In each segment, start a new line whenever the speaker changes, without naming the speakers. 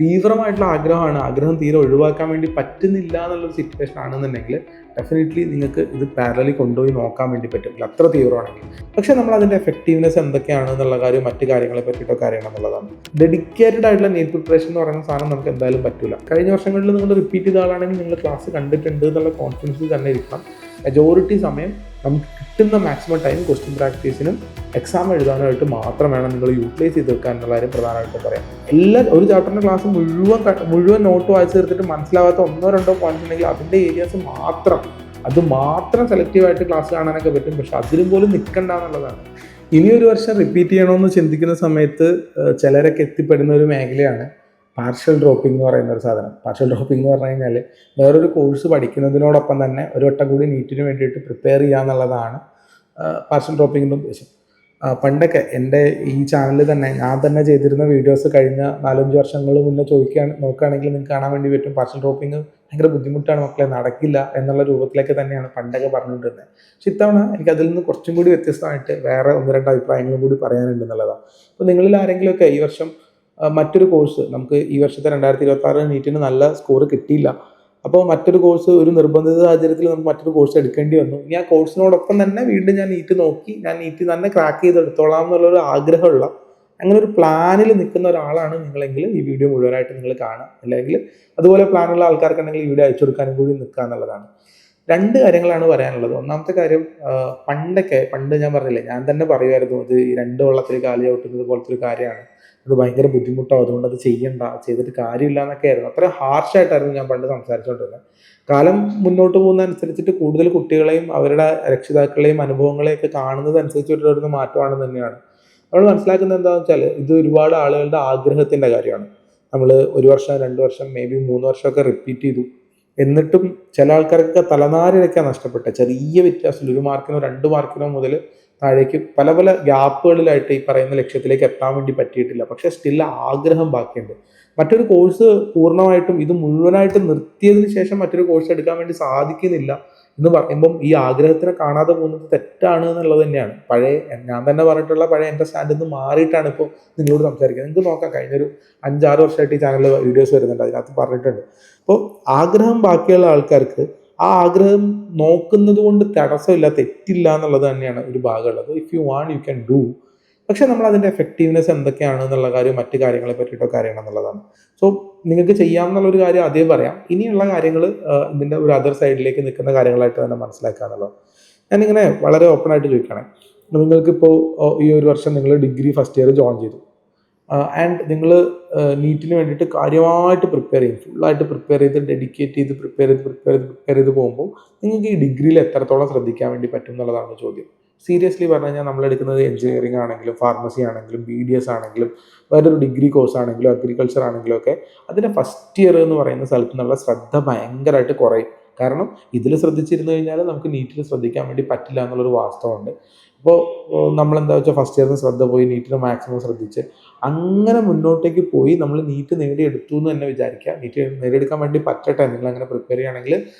തീവ്രമായിട്ടുള്ള ആഗ്രഹം തീരെ ഒഴിവാക്കാൻ വേണ്ടി പറ്റുന്നില്ല എന്നുള്ളൊരു സിറ്റുവേഷൻ ആണെന്നുണ്ടെങ്കിൽ ഡെഫിനറ്റ്ലി നിങ്ങൾക്ക് ഇത് പാരലി കൊണ്ടുപോയി നോക്കാൻ വേണ്ടി പറ്റും, അത്ര തീവ്രമാണെങ്കിൽ. പക്ഷേ നമ്മൾ അതിൻ്റെ എഫക്റ്റീവ്നെസ് എന്തൊക്കെയാണ് എന്നുള്ള കാര്യം മറ്റു കാര്യങ്ങളെ പറ്റിയിട്ടൊക്കെ അറിയണം എന്നുള്ളതാണ്. ഡെഡിക്കേറ്റഡ് ആയിട്ടുള്ള നീറ്റ് പ്രിപ്പറേഷൻ എന്ന് പറയുന്ന സാധനം നമുക്ക് എന്തായാലും പറ്റില്ല. കഴിഞ്ഞ വർഷങ്ങളിൽ നിങ്ങൾ റിപ്പീറ്റ് ചെയ്ത ആളാണെങ്കിൽ നിങ്ങൾ ക്ലാസ് കണ്ടിട്ടുണ്ട് എന്നുള്ള കോൺഫിഡൻസിൽ തന്നെ ഇരിക്കണം. മെജോറിറ്റി സമയം നമുക്ക് കിട്ടുന്ന മാക്സിമം ടൈം ക്വസ്റ്റ്യൻ പ്രാക്ടീസിനും എക്സാം എഴുതാനായിട്ട് മാത്രം വേണം നിങ്ങൾ യൂട്ടിലൈസ് ചെയ്ത് വെക്കാൻ എന്നുള്ള കാര്യം പ്രധാനമായിട്ടും പറയാം. ഒരു ചാപ്റ്ററിൻ്റെ ക്ലാസ് മുഴുവൻ നോട്ട് വായിച്ച് തീർത്തിട്ട് മനസ്സിലാവാത്ത 1-2 പോയിന്റ്സ് ഉണ്ടെങ്കിൽ അതിൻ്റെ ഏരിയാസ് മാത്രം സെലക്റ്റീവായിട്ട് ക്ലാസ് കാണാനൊക്കെ പറ്റും. പക്ഷെ അതിലും പോലും നിൽക്കണ്ട എന്നുള്ളതാണ്. ഇനിയൊരു വർഷം റിപ്പീറ്റ് ചെയ്യണമെന്ന് ചിന്തിക്കുന്ന സമയത്ത് ചിലരൊക്കെ എത്തിപ്പെടുന്ന ഒരു മേഖലയാണ് പാർഷ്യൽ ഡ്രോപ്പിംഗ് എന്ന് പറയുന്ന ഒരു സാധനം. പാർഷ്യൽ ഡ്രോപ്പിംഗ് എന്ന് പറഞ്ഞു കഴിഞ്ഞാൽ വേറൊരു കോഴ്സ് പഠിക്കുന്നതിനോടൊപ്പം തന്നെ ഒരു വട്ടം കൂടി നീറ്റിന് വേണ്ടിയിട്ട് പ്രിപ്പയർ ചെയ്യുക എന്നുള്ളതാണ് പാർഷ്യൽ ഡ്രോപ്പിങ്ങിൻ്റെ ഉദ്ദേശം. പണ്ടൊക്കെ എൻ്റെ ഈ ചാനലിൽ തന്നെ ഞാൻ തന്നെ ചെയ്തിരുന്ന വീഡിയോസ് കഴിഞ്ഞ 4-5 വർഷങ്ങൾ മുന്നേ നോക്കുകയാണെങ്കിൽ നിങ്ങൾക്ക് കാണാൻ വേണ്ടി പറ്റും. പാർഷ്യൽ ഡ്രോപ്പിംഗ് ഭയങ്കര ബുദ്ധിമുട്ടാണ് മക്കളെ, നടക്കില്ല എന്നുള്ള രൂപത്തിലേക്ക് തന്നെയാണ് പണ്ടൊക്കെ പറഞ്ഞുകൊണ്ടിരുന്നത്. പക്ഷെ ഇത്തവണ എനിക്ക് അതിൽ നിന്ന് കുറച്ചും കൂടി വ്യത്യസ്തമായിട്ട് വേറെ 1-2 അഭിപ്രായങ്ങളും കൂടി പറയാനുണ്ട് എന്നുള്ളതാണ്. അപ്പോൾ നിങ്ങളിൽ ആരെങ്കിലുമൊക്കെ ഈ വർഷം മറ്റൊരു കോഴ്സ്, നമുക്ക് ഈ വർഷത്തെ 2026 നീറ്റിന് നല്ല സ്കോർ കിട്ടിയില്ല, അപ്പോൾ മറ്റൊരു കോഴ്സ് ഒരു നിർബന്ധിത സാഹചര്യത്തിൽ നമുക്ക് മറ്റൊരു കോഴ്സ് എടുക്കേണ്ടി വന്നു, ഇനി ആ കോഴ്സിനോടൊപ്പം തന്നെ വീണ്ടും ഞാൻ നീറ്റ് തന്നെ ക്രാക്ക് ചെയ്തെടുത്തോളാം എന്നുള്ളൊരു ആഗ്രഹമുള്ള, അങ്ങനെ ഒരു പ്ലാനിൽ നിൽക്കുന്ന ഒരാളാണ് നിങ്ങളെങ്കിൽ ഈ വീഡിയോ മുഴുവനായിട്ട് നിങ്ങൾ കാണുക. അല്ലെങ്കിൽ അതുപോലെ പ്ലാനുള്ള ആൾക്കാർക്കുണ്ടെങ്കിൽ ഈ വീഡിയോ അയച്ചു കൊടുക്കാനും കൂടി നിൽക്കുക എന്നുള്ളതാണ്. 2 കാര്യങ്ങളാണ് പറയാനുള്ളത്. ഒന്നാമത്തെ കാര്യം, പണ്ട് ഞാൻ പറഞ്ഞില്ലേ, ഞാൻ തന്നെ പറയുമായിരുന്നു ഇത് 2 വള്ളത്തിൽ കാലി ചവിട്ടുന്നത് പോലത്തെ ഒരു കാര്യമാണ്, അത് ഭയങ്കര ബുദ്ധിമുട്ടാവും, അതുകൊണ്ട് അത് ചെയ്തിട്ട് കാര്യമില്ല എന്നൊക്കെ ആയിരുന്നു. അത്ര ഹാർഷായിട്ടായിരുന്നു ഞാൻ പണ്ട് സംസാരിച്ചുകൊണ്ടിരുന്നത്. കാലം മുന്നോട്ട് പോകുന്നതനുസരിച്ചിട്ട് കൂടുതൽ കുട്ടികളെയും അവരുടെ രക്ഷിതാക്കളെയും അനുഭവങ്ങളെയൊക്കെ കാണുന്നതനുസരിച്ചിട്ട് വരുന്ന മാറ്റമാണെന്ന് തന്നെയാണ് നമ്മൾ മനസ്സിലാക്കുന്നത്. എന്താണെന്ന് വെച്ചാൽ ഇത് ഒരുപാട് ആളുകളുടെ ആഗ്രഹത്തിൻ്റെ കാര്യമാണ്. നമ്മൾ 1 വർഷം 2 വർഷം മേ ബി 3 വർഷമൊക്കെ റിപ്പീറ്റ് ചെയ്തു, എന്നിട്ടും ചില ആൾക്കാർക്കൊക്കെ തലനാരിഴയ്ക്കാൻ നഷ്ടപ്പെട്ട ചെറിയ വ്യത്യാസത്തിൽ 1 മാർക്കിനോ 2 മാർക്കിനോ മുതൽ താഴേക്ക് പല ഗ്യാപ്പുകളിലായിട്ട് ഈ പറയുന്ന ലക്ഷ്യത്തിലേക്ക് എത്താൻ വേണ്ടി പറ്റിയിട്ടില്ല. പക്ഷെ സ്റ്റിൽ ആഗ്രഹം ബാക്കിയുണ്ട്. മറ്റൊരു കോഴ്സ് പൂർണ്ണമായിട്ടും ഇത് മുഴുവനായിട്ട് നിർത്തിയതിന് ശേഷം മറ്റൊരു കോഴ്സ് എടുക്കാൻ വേണ്ടി സാധിക്കുന്നില്ല എന്ന് പറയുമ്പം ഈ ആഗ്രഹത്തിനെ കാണാതെ പോകുന്നത് തെറ്റാണ് എന്നുള്ളത് തന്നെയാണ്. ഞാൻ തന്നെ പറഞ്ഞിട്ടുള്ള എൻ്റെ സ്റ്റാൻഡിൽ നിന്ന് മാറിയിട്ടാണ് ഇപ്പോൾ നിങ്ങളോട് സംസാരിക്കുന്നത്. നിങ്ങൾക്ക് നോക്കാം, കഴിഞ്ഞൊരു 5-6 വർഷമായിട്ട് ഈ ചാനലിൽ വീഡിയോസ് വരുന്നുണ്ട്, അതിനകത്ത് പറഞ്ഞിട്ടുണ്ട്. അപ്പോൾ ആഗ്രഹം ബാക്കിയുള്ള ആൾക്കാർക്ക് ആ ആഗ്രഹം നോക്കുന്നത് കൊണ്ട് തടസ്സമില്ല, തെറ്റില്ല എന്നുള്ളത് തന്നെയാണ് ഒരു ഭാഗമുള്ളത്. If you want you can do. പക്ഷെ നമ്മൾ അതിൻ്റെ എഫക്റ്റീവ്നെസ് എന്തൊക്കെയാണ് എന്നുള്ള കാര്യം മറ്റു കാര്യങ്ങളെ പറ്റിയിട്ടൊക്കെ അറിയണം എന്നുള്ളതാണ്. സോ നിങ്ങൾക്ക് ചെയ്യാമെന്നുള്ളൊരു കാര്യം ആദ്യം പറയാം. ഇനിയുള്ള കാര്യങ്ങൾ ഇതിൻ്റെ ഒരു അതർ സൈഡിലേക്ക് നിൽക്കുന്ന കാര്യങ്ങളായിട്ട് തന്നെ മനസ്സിലാക്കുക എന്നുള്ളത്. ഞാനിങ്ങനെ വളരെ ഓപ്പൺ ആയിട്ട് ചോദിക്കുകയാണ്, നിങ്ങൾക്കിപ്പോൾ ഈ ഒരു വർഷം നിങ്ങൾ ഡിഗ്രി ഫസ്റ്റ് ഇയർ ജോയിൻ ചെയ്തു, ആൻഡ് നിങ്ങൾ നീറ്റിന് വേണ്ടിയിട്ട് കാര്യമായിട്ട് പ്രിപ്പയർ ചെയ്യും, ഫുള്ളായിട്ട് പ്രിപ്പയർ ചെയ്ത് ഡെഡിക്കേറ്റ് ചെയ്ത് പ്രിപ്പയർ ചെയ്ത് പോകുമ്പോൾ നിങ്ങൾക്ക് ഈ ഡിഗ്രിയിൽ എത്രത്തോളം ശ്രദ്ധിക്കാൻ വേണ്ടി പറ്റും എന്നുള്ളതാണ് ചോദ്യം. സീരിയസ്ലി പറഞ്ഞു കഴിഞ്ഞാൽ നമ്മളെടുക്കുന്നത് എഞ്ചിനീയറിംഗ് ആണെങ്കിലും ഫാർമസി ആണെങ്കിലും BDS ആണെങ്കിലും വേറൊരു ഡിഗ്രി കോഴ്സ് ആണെങ്കിലും അഗ്രികൾച്ചർ ആണെങ്കിലും ഒക്കെ അതിൻ്റെ ഫസ്റ്റ് ഇയർ എന്ന് പറയുന്ന സ്ഥലത്ത് നിന്നുള്ള ശ്രദ്ധ ഭയങ്കരമായിട്ട് കുറയും. കാരണം ഇതിൽ ശ്രദ്ധിച്ചിരുന്നു കഴിഞ്ഞാൽ നമുക്ക് നീറ്റിൽ ശ്രദ്ധിക്കാൻ വേണ്ടി പറ്റില്ല എന്നുള്ളൊരു വാസ്തവമുണ്ട്. അപ്പോൾ നമ്മളെന്താ വെച്ചാൽ ഫസ്റ്റ് ഇയറിന് ശ്രദ്ധ പോയി നീറ്റിന് മാക്സിമം ശ്രദ്ധിച്ച് അങ്ങനെ മുന്നോട്ടേക്ക് പോയി നമ്മൾ നീറ്റ് നേടിയെടുത്തു എന്ന് തന്നെ വിചാരിക്കുക. നീറ്റ് നേടിയെടുക്കാൻ വേണ്ടി പറ്റട്ടെ, നിങ്ങൾ അങ്ങനെ പ്രിപ്പയർ ചെയ്യുകയാണെങ്കിൽ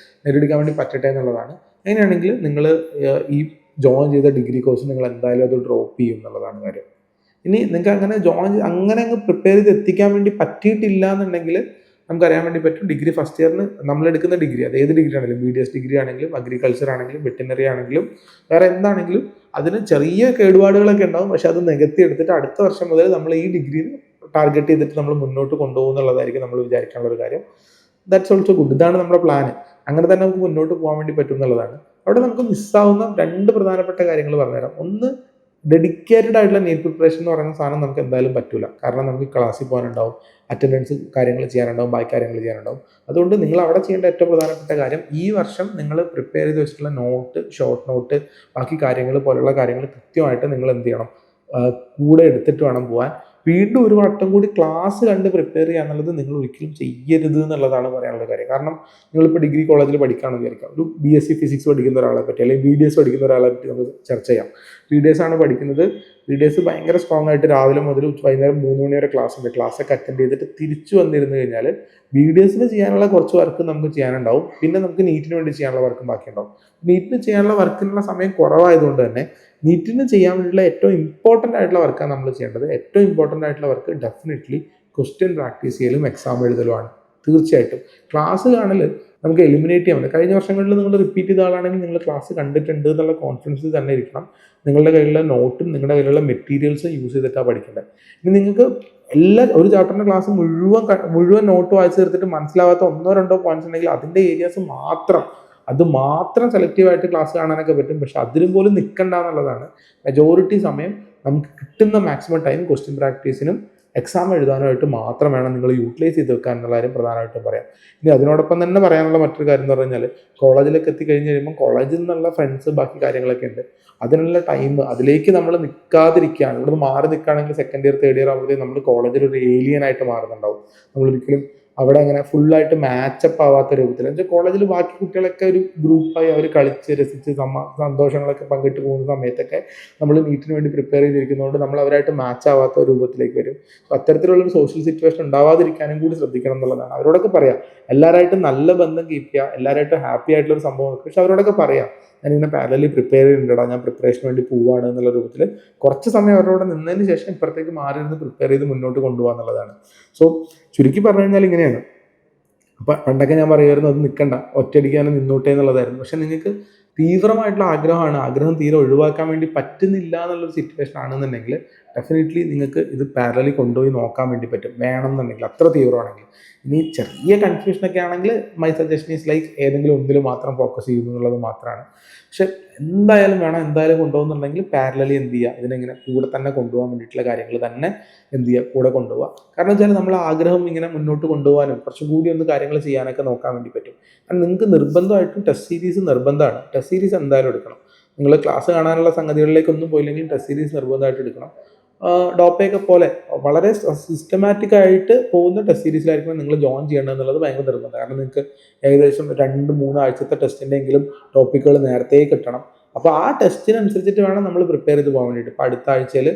നേടിയെടുക്കാൻ വേണ്ടി പറ്റട്ടെ എന്നുള്ളതാണ്. അങ്ങനെയാണെങ്കിൽ നിങ്ങൾ ഈ ജോയിൻ ചെയ്ത ഡിഗ്രി കോഴ്സ് നിങ്ങൾ എന്തായാലും അത് ഡ്രോപ്പ് ചെയ്യും എന്നുള്ളതാണ് കാര്യം. ഇനി നിങ്ങൾക്ക് അങ്ങനെ അങ്ങ് പ്രിപ്പയർ ചെയ്ത് എത്തിക്കാൻ വേണ്ടി പറ്റിയിട്ടില്ല എന്നുണ്ടെങ്കിൽ നമുക്കറിയാൻ വേണ്ടി പറ്റും, ഡിഗ്രി ഫസ്റ്റ് ഇയറിന് നമ്മളെടുക്കുന്ന ഡിഗ്രി, അത് ഏത് ഡിഗ്രി ആണെങ്കിലും BDS ഡിഗ്രി ആണെങ്കിലും അഗ്രികൾച്ചർ ആണെങ്കിലും വെറ്റിനറി ആണെങ്കിലും വേറെ എന്താണെങ്കിലും അതിന് ചെറിയ കേടുപാടുകളൊക്കെ ഉണ്ടാവും. പക്ഷെ അത് നികത്തി എടുത്തിട്ട് അടുത്ത വർഷം മുതൽ നമ്മൾ ഈ ഡിഗ്രിയിൽ ടാർഗറ്റ് ചെയ്തിട്ട് നമ്മൾ മുന്നോട്ട് കൊണ്ടുപോകുന്നുള്ളതായിരിക്കും നമ്മൾ വിചാരിക്കാനുള്ള ഒരു കാര്യം. That's also good. ഇതാണ് നമ്മുടെ പ്ലാന്. അങ്ങനെ തന്നെ നമുക്ക് മുന്നോട്ട് പോകാൻ വേണ്ടി പറ്റും എന്നുള്ളതാണ്. അവിടെ നമുക്ക് മിസ്സാവുന്ന 2 പ്രധാനപ്പെട്ട കാര്യങ്ങൾ പറഞ്ഞുതരാം. ഒന്ന്, ഡെഡിക്കേറ്റഡ് ആയിട്ടുള്ള നീറ്റ് പ്രിപ്പറേഷൻ എന്ന് പറയുന്ന സാധനം നമുക്ക് എന്തായാലും പറ്റില്ല. കാരണം നമുക്ക് ക്ലാസ്സിൽ പോകാനുണ്ടാവും, അറ്റൻഡൻസ് കാര്യങ്ങൾ ചെയ്യാനുണ്ടാവും, ബാക്കി കാര്യങ്ങൾ ചെയ്യാനുണ്ടാവും. അതുകൊണ്ട് നിങ്ങൾ അവിടെ ചെയ്യേണ്ട ഏറ്റവും പ്രധാനപ്പെട്ട കാര്യം, ഈ വർഷം നിങ്ങൾ പ്രിപ്പയർ ചെയ്ത് വെച്ചിട്ടുള്ള നോട്ട്, ഷോർട്ട് നോട്ട്, ബാക്കി കാര്യങ്ങൾ പോലുള്ള കാര്യങ്ങൾ കൃത്യമായിട്ട് നിങ്ങൾ എന്ത് ചെയ്യണം, കൂടെ എടുത്തിട്ട് വേണം പോകാൻ. വീണ്ടും ഒരു വട്ടം കൂടി ക്ലാസ് കണ്ട് പ്രിപ്പയർ ചെയ്യുക എന്നുള്ളത് നിങ്ങൾ ഒരിക്കലും ചെയ്യരുത് എന്നുള്ളതാണ് പറയാനുള്ള കാര്യം. കാരണം നിങ്ങളിപ്പോൾ ഡിഗ്രി കോളേജിൽ പഠിക്കുകയാണെന്ന് വിചാരിക്കാം, ഒരു BSc ഫിസിക്സ് പഠിക്കുന്ന ഒരാളെ പറ്റി അല്ലെങ്കിൽ BDS പഠിക്കുന്ന ഒരാളെ പറ്റി നമുക്ക് ചർച്ച ചെയ്യാം. BDS ആണ് പഠിക്കുന്നത്. BDS ഭയങ്കര സ്ട്രോങ് ആയിട്ട് രാവിലെ മുതൽ വൈകുന്നേരം 3 മണി വരെ ക്ലാസ് ഉണ്ട്. ക്ലാസ്സൊക്കെ അറ്റൻഡ് ചെയ്തിട്ട് തിരിച്ചു വന്നിരുന്നു കഴിഞ്ഞാൽ BDSന് ചെയ്യാനുള്ള കുറച്ച് വർക്ക് നമുക്ക് ചെയ്യാനുണ്ടാവും. പിന്നെ നമുക്ക് നീറ്റിന് വേണ്ടി ചെയ്യാനുള്ള വർക്കും ബാക്കിയുണ്ടാവും. നീറ്റിന് ചെയ്യാനുള്ള വർക്കിനുള്ള സമയം കുറവായതുകൊണ്ട് തന്നെ നീറ്റിന് ചെയ്യാൻ വേണ്ടിയുള്ള ഏറ്റവും ഇമ്പോർട്ടൻ്റ് ആയിട്ടുള്ള വർക്കാണ് നമ്മൾ ചെയ്യേണ്ടത്. ഏറ്റവും ഇമ്പോർട്ടൻ്റ് ആയിട്ടുള്ള വർക്ക് ഡെഫിനറ്റ്ലി ക്വസ്റ്റ്യൻ പ്രാക്ടീസ് ചെയ്യലും എക്സാം എഴുതലുമാണ്. തീർച്ചയായിട്ടും ക്ലാസ് കാണൽ നമുക്ക് എലിമിനേറ്റ് ചെയ്യാൻ പറ്റും. കഴിഞ്ഞ വർഷങ്ങളിൽ നിങ്ങൾ റിപ്പീറ്റ് ചെയ്ത ആളാണെങ്കിൽ നിങ്ങൾ ക്ലാസ് കണ്ടിട്ടുണ്ട് എന്നുള്ള കോൺഫിഡൻസിൽ തന്നെ ഇരിക്കണം. നിങ്ങളുടെ കയ്യിലുള്ള നോട്ടും നിങ്ങളുടെ കയ്യിലുള്ള മെറ്റീരിയൽസും യൂസ് ചെയ്തിട്ടാണ് പഠിക്കേണ്ടത്. ഇനി നിങ്ങൾക്ക് ഒരു ചാപ്റ്ററിൻ്റെ ക്ലാസ് മുഴുവൻ നോട്ട് വായിച്ച് തീർത്തിട്ട് മനസ്സിലാവാത്ത 1-2 പോയിന്റ്സ് ഉണ്ടെങ്കിൽ അതിൻ്റെ ഏരിയാസ് മാത്രം സെലക്റ്റീവായിട്ട് ക്ലാസ് കാണാനൊക്കെ പറ്റും. പക്ഷെ അതിലും പോലും നിൽക്കണ്ട എന്നുള്ളതാണ്. മെജോറിറ്റി സമയം നമുക്ക് കിട്ടുന്ന മാക്സിമം ടൈം ക്വസ്റ്റ്യൻ പ്രാക്ടീസിനും എക്സാം എഴുതാനായിട്ട് മാത്രം വേണം നിങ്ങൾ യൂട്ടിലൈസ് ചെയ്ത് വെക്കാൻ എന്നുള്ള കാര്യം പ്രധാനമായിട്ടും പറയാം. ഇനി അതിനോടൊപ്പം തന്നെ പറയാനുള്ള മറ്റൊരു കാര്യം എന്ന് പറഞ്ഞാൽ, കോളേജിലേക്ക് എത്തിക്കഴിഞ്ഞ് കഴിയുമ്പോൾ കോളേജിൽ നിന്നുള്ള ഫ്രണ്ട്സ് ബാക്കി കാര്യങ്ങളൊക്കെ ഉണ്ട്. അതിനുള്ള ടൈം അതിലേക്ക് നമ്മൾ നിൽക്കാതിരിക്കുകയാണ്. ഇവിടുന്ന് മാറി നിൽക്കുകയാണെങ്കിൽ സെക്കൻഡ് ഇയർ തേർഡ് ഇയർ ആകുമ്പോഴത്തേക്കും നമ്മൾ കോളേജിൽ ഒരു ഏലിയൻ ആയിട്ട് മാറുന്നുണ്ടാവും. നമ്മളൊരിക്കലും അവിടെ അങ്ങനെ ഫുള്ളായിട്ട് മാച്ചപ്പ് ആവാത്ത രൂപത്തിൽ എന്നുവെച്ചാൽ കോളേജിൽ ബാക്കി കുട്ടികളൊക്കെ ഒരു ഗ്രൂപ്പായി അവർ കളിച്ച് രസിച്ച് സന്തോഷങ്ങളൊക്കെ പങ്കിട്ട് പോകുന്ന സമയത്തൊക്കെ നമ്മൾ നീറ്റിന് വേണ്ടി പ്രിപ്പയർ ചെയ്തിരിക്കുന്നതുകൊണ്ട് നമ്മൾ അവരായിട്ട് മാച്ച് ആവാത്ത രൂപത്തിലേക്ക് വരും. സോ അത്തരത്തിലുള്ളൊരു സോഷ്യൽ സിറ്റുവേഷൻ ഉണ്ടാവാതിരിക്കാനും കൂടി ശ്രദ്ധിക്കണം എന്നുള്ളതാണ്. അവരോടൊക്കെ പറയാം, എല്ലാവരായിട്ടും നല്ല ബന്ധം കീപ്പ് ചെയ്യുക, എല്ലാവരായിട്ടും ഹാപ്പി ആയിട്ടുള്ളൊരു സംഭവം. പക്ഷെ അവരോടൊക്കെ പറയാം, ഞാനിങ്ങനെ പാരലലി പ്രിപ്പയർ ചെയ്യുന്നുണ്ടോ, ഞാൻ പ്രിപ്പറേഷന് വേണ്ടി പോവുകയാണ് എന്നുള്ള രൂപത്തിൽ കുറച്ച് സമയം അവരോട് നിന്നതിന് ശേഷം ഇപ്പുറത്തേക്ക് മാറി ഇരുന്ന് പ്രിപ്പയർ ചെയ്ത് മുന്നോട്ട് കൊണ്ടുപോകുക എന്നുള്ളതാണ്. സോ ചുരുക്കി പറഞ്ഞു കഴിഞ്ഞാൽ ഇങ്ങനെയാണ്. അപ്പം പണ്ടൊക്കെ ഞാൻ പറയുമായിരുന്നു അത് നിൽക്കണ്ട, ഒറ്റയടിക്കാനും നിന്നോട്ടെ എന്നുള്ളതായിരുന്നു. പക്ഷെ നിങ്ങൾക്ക് തീവ്രമായിട്ടുള്ള ആഗ്രഹം തീരെ ഒഴിവാക്കാൻ വേണ്ടി പറ്റുന്നില്ല എന്നുള്ളൊരു സിറ്റുവേഷൻ ആണെന്നുണ്ടെങ്കിൽ ഡെഫിനറ്റ്ലി നിങ്ങൾക്ക് ഇത് പാരലലി കൊണ്ടുപോയി നോക്കാൻ വേണ്ടി പറ്റും, വേണമെന്നുണ്ടെങ്കിൽ, അത്ര തീവ്രമാണെങ്കിൽ. ഇനി ചെറിയ കൺഫ്യൂഷനൊക്കെ ആണെങ്കിൽ മൈ സജഷൻ ഈസ് ലൈക്ക് ഏതെങ്കിലും ഒന്നിൽ മാത്രം ഫോക്കസ് ചെയ്യുന്നു എന്നുള്ളത് മാത്രമാണ്. പക്ഷെ എന്തായാലും കൊണ്ടുപോകുന്നുണ്ടെങ്കിൽ പാരലലി എന്ത് ചെയ്യുക, ഇതിനെങ്ങനെ കൂടെ തന്നെ കൊണ്ടുപോകാൻ വേണ്ടിയിട്ടുള്ള കാര്യങ്ങൾ തന്നെ എന്ത് ചെയ്യുക, കൂടെ കൊണ്ടുപോകുക. കാരണം വെച്ചാൽ നമ്മൾ ആഗ്രഹം ഇങ്ങനെ മുന്നോട്ട് കൊണ്ടുപോകാനും കുറച്ചും കൂടി ഒന്ന് കാര്യങ്ങൾ ചെയ്യാനൊക്കെ നോക്കാൻ വേണ്ടി പറ്റും. കാരണം നിങ്ങൾക്ക് നിർബന്ധമായിട്ടും ടെസ്റ്റ് സീരീസ് നിർബന്ധമാണ്. ടെസ്റ്റ് സീരീസ് എന്തായാലും എടുക്കണം. നിങ്ങൾ ക്ലാസ് കാണാനുള്ള സംഗതികളിലേക്കൊന്നും പോയില്ലെങ്കിൽ ടെസ്റ്റ് സീരീസ് നിർബന്ധമായിട്ട് എടുക്കണം. ഡോപ്പയൊക്കെ പോലെ വളരെ സിസ്റ്റമാറ്റിക് ആയിട്ട് പോകുന്ന ടെസ്റ്റ് സീരീസിലായിരിക്കും നിങ്ങൾ ജോയിൻ ചെയ്യേണ്ടത് എന്നുള്ളത് ഭയങ്കര നിർബന്ധം. കാരണം നിങ്ങൾക്ക് ഏകദേശം 2-3 ആഴ്ചത്തെ ടെസ്റ്റിൻ്റെ എങ്കിലും ടോപ്പിക്കുകൾ നേരത്തെ കിട്ടണം. അപ്പോൾ ആ ടെസ്റ്റിനനുസരിച്ചിട്ട് വേണം നമ്മൾ പ്രിപ്പയർ ചെയ്ത് പോകാൻ വേണ്ടിയിട്ട്. ഇപ്പോൾ അടുത്ത ആഴ്ചയിൽ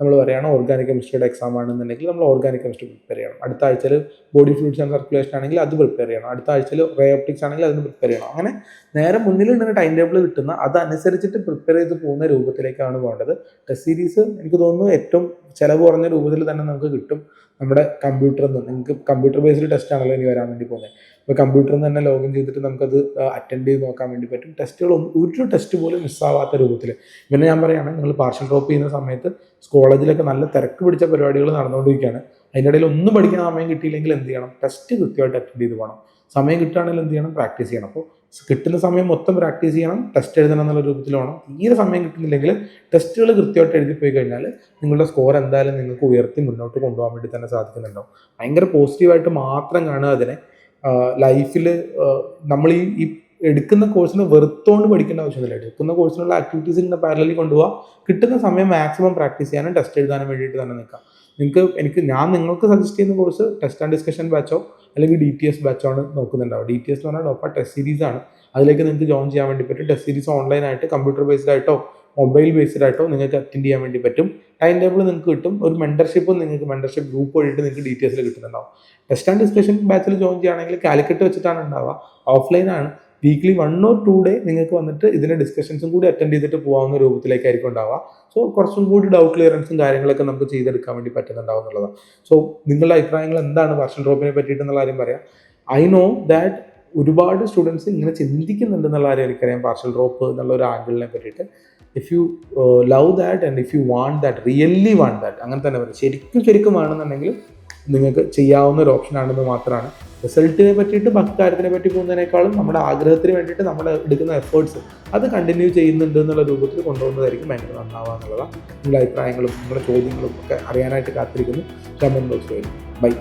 നമ്മൾ പറയുകയാണ് ഓർഗാനിക് കെമിസ്ട്രിയുടെ എക്സാം ആണെന്നുണ്ടെങ്കിൽ നമ്മൾ ഓർഗാനിക് കെമിസ്ട്രി പ്രിപ്പയർ ചെയ്യണം. അടുത്ത ആഴ്ചയിൽ ബോഡി ഫ്ലൂയിഡ്സ് ആൻഡ് സർക്കുലേഷൻ ആണെങ്കിൽ അത് പ്രിപ്പയർ ചെയ്യണം. അടുത്ത ആഴ്ചയിൽ റേ ഓപ്റ്റിക്സ് ആണെങ്കിൽ അതിന് പ്രിപ്പയർ ചെയ്യണം. അങ്ങനെ നേരെ മുന്നിൽ ഉണ്ടെങ്കിൽ ടൈം ടേബിൾ കിട്ടുന്ന അതനുസരിച്ചിട്ട് പ്രിപ്പയർ ചെയ്ത് പോകുന്ന രൂപത്തിലേക്കാണ് പോകേണ്ടത്. ടെസ്റ്റ് സീരീസ് എനിക്ക് തോന്നുന്നു ഏറ്റവും ചിലവ് കുറഞ്ഞ രൂപത്തിൽ തന്നെ നമുക്ക് കിട്ടും. നമ്മുടെ കമ്പ്യൂട്ടറിൽ നിന്ന് നിങ്ങൾക്ക് കമ്പ്യൂട്ടർ ബേസ്ഡ് ടെസ്റ്റ് ആണല്ലോ ഇനി വരാൻ വേണ്ടി പോകുന്നത്. ഇപ്പോൾ കമ്പ്യൂട്ടറിൽ നിന്ന് തന്നെ ലോഗിൻ ചെയ്തിട്ട് നമുക്കത് അറ്റൻഡ് ചെയ്ത് നോക്കാൻ വേണ്ടി പറ്റും. ടെസ്റ്റുകൾ ഒരു ടെസ്റ്റ് പോലും മിസ്സാവാത്ത രൂപത്തിൽ. പിന്നെ ഞാൻ പറയുകയാണെങ്കിൽ നിങ്ങൾ പാർഷ്യൽ ഡ്രോപ്പ് ചെയ്യുന്ന സമയത്ത് കോളേജിലൊക്കെ നല്ല തിരക്ക് പിടിച്ച പരിപാടികൾ നടന്നുകൊണ്ടിരിക്കുകയാണ്. അതിൻ്റെ ഇടയിൽ ഒന്നും പഠിക്കാൻ സമയം കിട്ടിയില്ലെങ്കിൽ എന്ത് ചെയ്യണം, ടെസ്റ്റ് കൃത്യമായിട്ട് അറ്റൻഡ് ചെയ്ത് പോകണം. സമയം കിട്ടുകയാണെങ്കിൽ എന്ത് ചെയ്യണം, പ്രാക്ടീസ് ചെയ്യണം. അപ്പോൾ കിട്ടുന്ന സമയം മൊത്തം പ്രാക്ടീസ് ചെയ്യണം, ടെസ്റ്റ് എഴുതണം എന്നുള്ള രൂപത്തിൽ വേണം. തീരെ സമയം കിട്ടുന്നില്ലെങ്കിൽ ടെസ്റ്റുകൾ കൃത്യമായിട്ട് എഴുതി പോയി കഴിഞ്ഞാൽ നിങ്ങളുടെ സ്കോർ എന്തായാലും നിങ്ങൾക്ക് ഉയർത്തി മുന്നോട്ട് കൊണ്ടുപോകാൻ വേണ്ടി തന്നെ സാധിക്കുന്നുണ്ടാവും. ഭയങ്കര പോസിറ്റീവായിട്ട് മാത്രം കാണുക അതിനെ. ലൈഫിൽ നമ്മൾ ഈ എടുക്കുന്ന കോഴ്സിന് വെറുത്തോണ്ട് പഠിക്കേണ്ട ആവശ്യമൊന്നുമില്ല. എടുക്കുന്ന കോഴ്സിനുള്ള ആക്ടിവിറ്റീസിൽ നിന്ന് പാരലലി കൊണ്ടുപോകുക, കിട്ടുന്ന സമയം മാക്സിമം പ്രാക്ടീസ് ചെയ്യാനും ടെസ്റ്റ് എഴുതാനും വേണ്ടിയിട്ട് തന്നെ നിൽക്കാം. ഞാൻ നിങ്ങൾക്ക് സജസ്റ്റ് ചെയ്യുന്ന കോഴ്സ് ടെസ്റ്റ് ആൻഡ് ഡിസ്കഷൻ ബാച്ചോ അല്ലെങ്കിൽ DTS ബാച്ചോ ആണ് നോക്കുന്നുണ്ടാവും. DTS എന്ന് പറഞ്ഞാൽ ഡോപ്പ ടെസ്റ്റ് സീരീസ് ആണ്. അതിലേക്ക് നിങ്ങൾക്ക് ജോയിൻ ചെയ്യാൻ വേണ്ടി പറ്റും. ടെസ്റ്റ് സീരീസ് ഓൺലൈനായിട്ട് കമ്പ്യൂട്ടർ ബേസ്ഡ് ആയിട്ടോ മൊബൈൽ ബേസ്ഡ് ആയിട്ടോ നിങ്ങൾക്ക് അറ്റൻഡ് ചെയ്യാൻ വേണ്ടി പറ്റും. ടൈം ടേബിൾ നിങ്ങൾക്ക് കിട്ടും. ഒരു മെമ്പർഷിപ്പ് ഗ്രൂപ്പ് വഴിയിട്ട് നിങ്ങൾക്ക് DTSൽ കിട്ടുന്നുണ്ടാവും. ടെസ്റ്റ് ആൻഡ് ഡിസ്കഷൻ ബാച്ചിൽ ജോയിൻ ചെയ്യുകയാണെങ്കിൽ കാലിക്കറ്റ് വെച്ചിട്ടാണ് ഉണ്ടാവുക, ഓഫ്ലൈനാണ്. വീക്ക്ലി 1 or 2 ഡേ നിങ്ങൾക്ക് വന്നിട്ട് ഇതിൻ്റെ ഡിസ്കഷൻസും കൂടി അറ്റൻഡ് ചെയ്തിട്ട് പോകാവുന്ന രൂപത്തിലേക്കായിരിക്കും ഉണ്ടാവുക. സോ കുറച്ചും കൂടി ഡൗട്ട് ക്ലിയറൻസും കാര്യങ്ങളൊക്കെ നമുക്ക് ചെയ്തെടുക്കാൻ വേണ്ടി പറ്റുന്നുണ്ടാവും എന്നുള്ളതാണ്. സോ നിങ്ങളുടെ അഭിപ്രായങ്ങൾ എന്താണ് പാർഷ്യൽ ഡ്രോപ്പിനെ പറ്റിയിട്ടെന്നുള്ള കാര്യം പറയാം. ഐ നോ ദാറ്റ് ഒരുപാട് സ്റ്റുഡൻസ് ഇങ്ങനെ ചിന്തിക്കുന്നുണ്ട് എന്നുള്ള കാര്യം എനിക്കറിയാം, പാർഷ്യൽ ഡ്രോപ്പ് എന്നുള്ള ഒരു ആംഗിളിനെ പറ്റിയിട്ട്. If you love that and if you want that, really want that, അങ്ങനെ തന്നെ പറയും, ശരിക്കും വേണമെന്നുണ്ടെങ്കിൽ നിങ്ങൾക്ക് ചെയ്യാവുന്ന ഒരു ഓപ്ഷൻ ആണെന്ന് മാത്രമാണ്. റിസൾട്ടിനെ പറ്റിയിട്ട് ബാക്കി കാര്യത്തിനെ പറ്റി പോകുന്നതിനേക്കാളും നമ്മുടെ ആഗ്രഹത്തിന് വേണ്ടിയിട്ട് നമ്മൾ എടുക്കുന്ന എഫേർട്സ് അത് കണ്ടിന്യൂ ചെയ്യുന്നുണ്ട് എന്നുള്ള രൂപത്തിൽ കൊണ്ടുപോകുന്നതായിരിക്കും ഭയങ്കര നന്നാവുക എന്നുള്ളതാണ്. നിങ്ങളുടെ അഭിപ്രായങ്ങളും നിങ്ങളുടെ ചോദ്യങ്ങളും ഒക്കെ അറിയാനായിട്ട് കാത്തിരിക്കുന്നു. കമൻറ്റ് ബോക്സിൽ വരും. ബൈ.